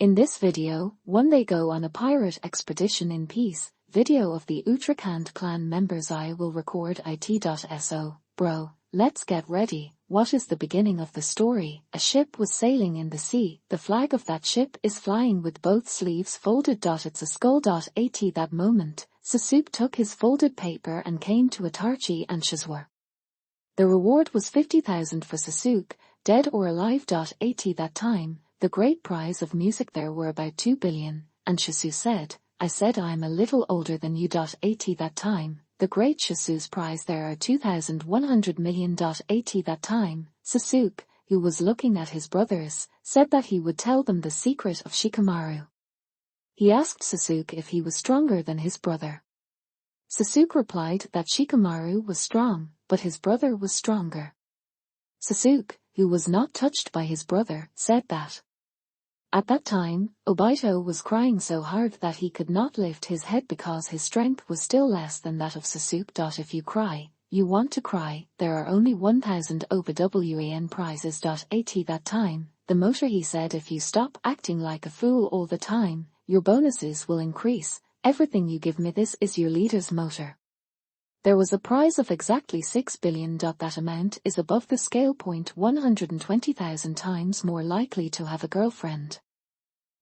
In this video, they go on a pirate expedition in peace. Video of the Uttarakhand clan members. I will record it.so. Bro, let's get ready. What is the beginning of the story? A ship was sailing in the sea. The flag of that ship is flying with both sleeves folded. It's a skull. At that moment, Sasuke took his folded paper and came to Itachi and Shizue. The reward was 50,000 for Sasuke, dead or alive. At that time, the great prize of music there were about 2 billion, and Shizue said, I said I'm a little older than you. At that time, the great Shisu's prize there are 2,100 million. At that time, Sasuke, who was looking at his brothers, said that he would tell them the secret of Shikamaru. He asked Sasuke if he was stronger than his brother. Sasuke replied that Shikamaru was strong, but his brother was stronger. Sasuke, who was not touched by his brother, said that. At that time, Obito was crying so hard that he could not lift his head because his strength was still less than that of Sasuke. If you cry, you want to cry, there are only 1,000 OBWAN prizes. At that time, the motor he said if you stop acting like a fool all the time, your bonuses will increase, everything you give me this is your leader's motor. There was a prize of exactly 6 billion. That amount is above the scale point 120,000 times more likely to have a girlfriend.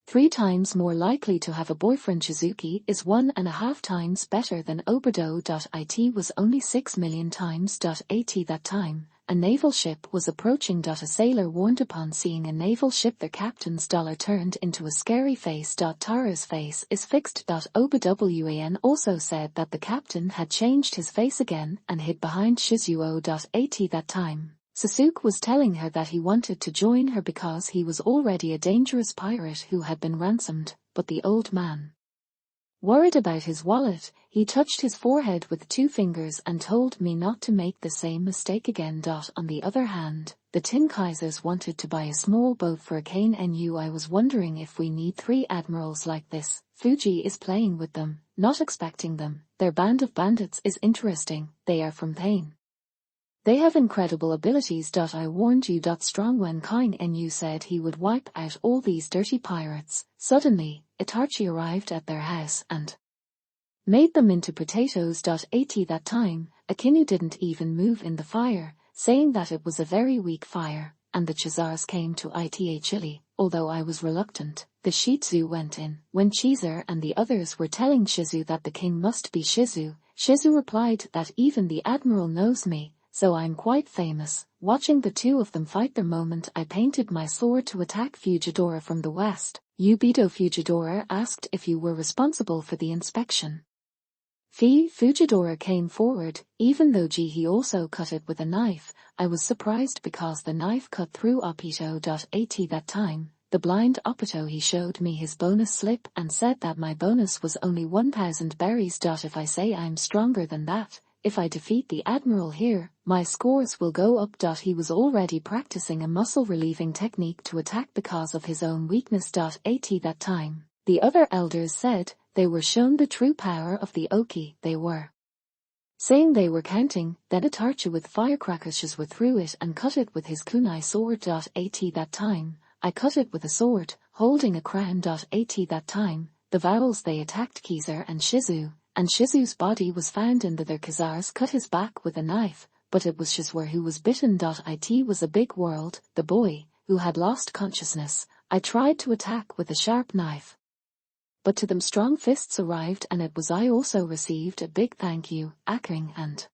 3 times more likely to have a boyfriend. Shizuki is 1.5 times better than Obito. It was only 6 million times. At that time, a naval ship was approaching. A sailor warned upon seeing a naval ship their captain's dollar turned into a scary face. Tara's face is fixed. OBWAN also said that the captain had changed his face again and hid behind Shizuo. At that time, Sasuke was telling her that he wanted to join her because he was already a dangerous pirate who had been ransomed, but the old man, worried about his wallet, he touched his forehead with 2 fingers and told me not to make the same mistake again. On the other hand, the Tinkaisers wanted to buy a small boat for a cane nu. I was wondering if we need 3 admirals like this. Fuji is playing with them, not expecting them. Their band of bandits is interesting, they are from Pain. They have incredible abilities. I warned you. Strong when King Nu said he would wipe out all these dirty pirates. Suddenly, Itachi arrived at their house and made them into potatoes. At that time, Akinu didn't even move in the fire, saying that it was a very weak fire, and the Chizars came to it chili. Although I was reluctant, the Shitsu went in. When Chizer and the others were telling Shizu that the king must be Shizu, Shizu replied that even the admiral knows me, so I'm quite famous. Watching the 2 of them fight the moment I painted my sword to attack Fujidora from the west, Ubito Fujidora asked if you were responsible for the inspection. Fujidora came forward, even though he also cut it with a knife. I was surprised because the knife cut through Obito. At that time, the blind Obito he showed me his bonus slip and said that my bonus was only 1,000 berries. If I say I'm stronger than that, if I defeat the admiral here, my scores will go up. He was already practicing a muscle-relieving technique to attack because of his own weakness. At that time, the other elders said they were shown the true power of the Oki. They were saying they were counting, then Itachi with firecrackers Shizue threw it and cut it with his kunai sword. At that time, I cut it with a sword, holding a crown. At that time, the vowels they attacked Kizer and Shizu, and Shizu's body was found in their Khazars cut his back with a knife, but it was Shizue who was bitten. It was a big world, the boy, who had lost consciousness. I tried to attack with a sharp knife, but to them strong fists arrived and it was I also received a big thank you, Akring and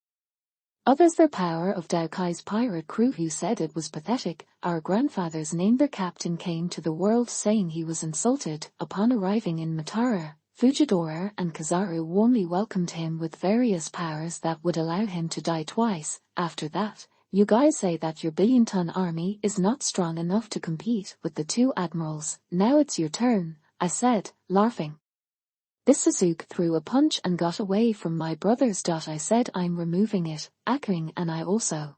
others. Their power of Daokai's pirate crew who said it was pathetic. Our grandfathers named their captain came to the world saying he was insulted. Upon arriving in Matara, Fujidora and Kizaru warmly welcomed him with various powers that would allow him to die twice. After that, you guys say that your billion-ton army is not strong enough to compete with the 2 admirals. Now it's your turn, I said, laughing. This Sasuke threw a punch and got away from my brothers. I said I'm removing it, Akring, and I also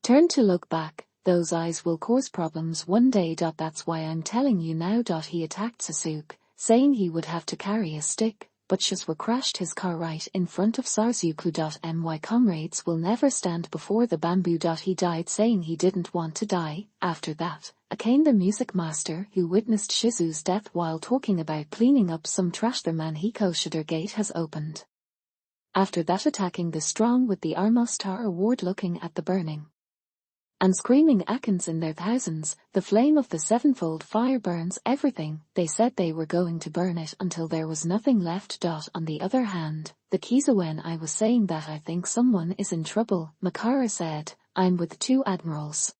turned to look back. Those eyes will cause problems one day. That's why I'm telling you now. He attacked Sasuke, saying he would have to carry a stick, but Shizwa crashed his car right in front of Sarzuku. My comrades will never stand before the bamboo. He died saying he didn't want to die. After that, Akane the music master who witnessed Shizu's death while talking about cleaning up some trash, the Manhiko Shider gate has opened. After that, attacking the strong with the Armostar award, looking at the burning and screaming Akans in their thousands. The flame of the sevenfold fire burns everything. They said they were going to burn it until there was nothing left. On the other hand, the Kiza, when I was saying that I think someone is in trouble, Makara said, I'm with two admirals.